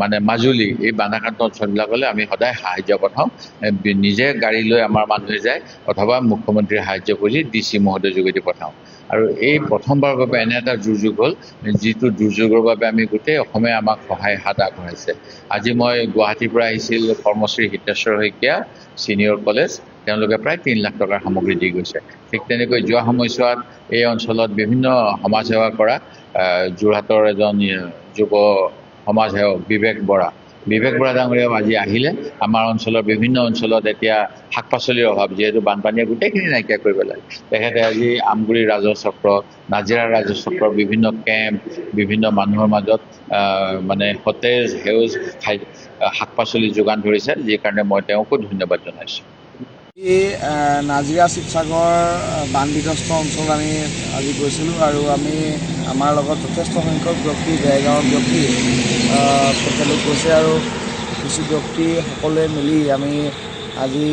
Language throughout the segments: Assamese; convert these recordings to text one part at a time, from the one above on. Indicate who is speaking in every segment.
Speaker 1: মানে মাজুলী এই বানাক্ৰান্ত অঞ্চলবিলাকলৈ আমি সদায় সাহায্য পঠাওঁ নিজে গাড়ী লৈ আমাৰ মানুহে যায় অথবা মুখ্যমন্ত্ৰীৰ সাহায্য কৰি DC মহোদয়ৰ যোগেদি পঠাওঁ আৰু এই প্ৰথমবাৰৰ বাবে এনে এটা দুৰ্যোগ হ'ল যিটো দুৰ্যোগৰ বাবে আমি গোটেই অসমে আমাক সহায় হাত আগবঢ়াইছে আজি মই গুৱাহাটীৰ পৰা আহিছিল কৰ্মশ্ৰী হিতেশ্বৰ শইকীয়া ছিনিয়ৰ কলেজ তেওঁলোকে প্ৰায় 3 লাখ টকাৰ সামগ্ৰী দি গৈছে ঠিক তেনেকৈ যোৱা সময়ছোৱাত এই অঞ্চলত বিভিন্ন সমাজসেৱা কৰা যোৰহাটৰ এজন যুৱ সমাজসেৱক বিবেক বৰা ডাঙৰীয়াও আজি আহিলে আমাৰ অঞ্চলৰ বিভিন্ন অঞ্চলত এতিয়া শাক পাচলিৰ অভাৱ যিহেতু বানপানীয়ে গোটেইখিনি নাইকিয়া কৰি পেলায় তেখেতে আজি আমগুৰি ৰাজচক্ৰ নাজিৰা ৰাজচক্ৰৰ বিভিন্ন কেম্প বিভিন্ন মানুহৰ মাজত মানে সতেজ সেউজ শাক পাচলি যোগান ধৰিছে যি কাৰণে মই তেওঁকো ধন্যবাদ জনাইছোঁ
Speaker 2: এই নাজিৰা শিৱসাগৰ বানবিধ্বস্ত অঞ্চল আমি আজি গৈছিলোঁ আৰু আমাৰ লগত যথেষ্ট সংখ্যক ব্যক্তি দেৰগাঁৱৰ ব্যক্তি তেখেতলোক গৈছে আৰু কিছু ব্যক্তি সকলোৱে মিলি আমি আজি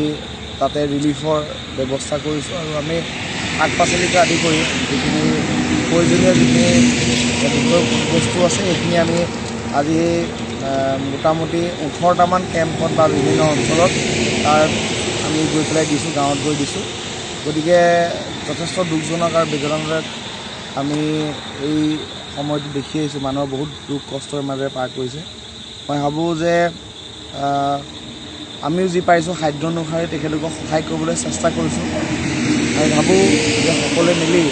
Speaker 2: তাতে ৰিলিফৰ ব্যৱস্থা কৰিছোঁ আৰু আমি শাক পাচলিকে আদি কৰি যিখিনি প্ৰয়োজনীয় যিখিনি বস্তু আছে সেইখিনি আমি আজি মোটামুটি 18টামান কেম্পত বা বিভিন্ন অঞ্চলত তাৰ আমি গৈ পেলাই দিছোঁ গাঁৱত গৈ দিছোঁ গতিকে যথেষ্ট দুখজনক আৰু বেদনাদায়ক আমি এই সময়টো দেখি আহিছোঁ মানুহৰ বহুত দুখ কষ্টৰ মাজেৰে পাৰ কৰিছে মই ভাবোঁ যে আমিও যি পাৰিছোঁ সাধ্য অনুসাৰে তেখেতলোকক সহায় কৰিবলৈ চেষ্টা কৰিছোঁ আমি ভাবোঁ যে সকলোৱে মিলি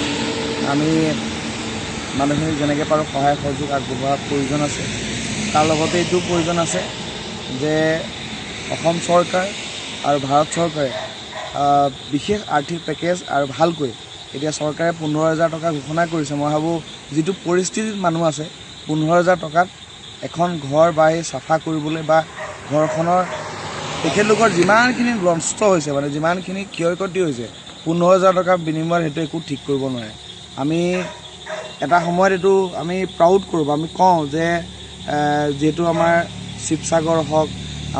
Speaker 2: আমি মানুহখিনিক যেনেকৈ পাৰোঁ সহায় সহযোগ আগবঢ়োৱাৰ প্ৰয়োজন আছে তাৰ লগতে এইটো প্ৰয়োজন আছে যে অসম চৰকাৰ আৰু ভাৰত চৰকাৰে বিশেষ আৰ্থিক পেকেজ আৰু ভালকৈ এতিয়া চৰকাৰে 15,000 টকা ঘোষণা কৰিছে মই ভাবোঁ যিটো পৰিস্থিতিত মানুহ আছে 15,000 টকাত এখন ঘৰ বা চাফা কৰিবলৈ বা ঘৰখনৰ তেখেতলোকৰ যিমানখিনি নষ্ট হৈছে মানে যিমানখিনি ক্ষয় ক্ষতি হৈছে 15,000 টকাৰ বিনিময়ত সেইটো একো ঠিক কৰিব নোৱাৰে আমি এটা সময়ত এইটো আমি প্ৰাউড কৰোঁ আমি কওঁ যে যিহেতু আমাৰ শিৱসাগৰ হওক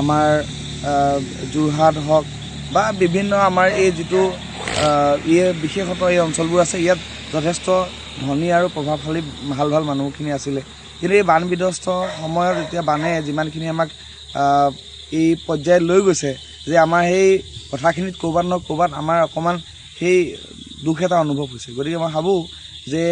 Speaker 2: আমাৰ যোৰহাট হওক বা বিভিন্ন আমাৰ এই যিটো বিশেষত এই অঞ্চলবোৰ আছে ইয়াত যথেষ্ট ধনী আৰু প্ৰভাৱশালী ভাল মানুহখিনি আছিলে কিন্তু এই বান বিধ্বস্ত সময়ত এতিয়া বানে যিমানখিনি আমাক এই পৰ্যায়ত লৈ গৈছে যে আমাৰ সেই কথাখিনিত ক'ৰবাত নহয় ক'ৰবাত আমাৰ অকণমান সেই দুখ এটা অনুভৱ হৈছে গতিকে মই ভাবোঁ যে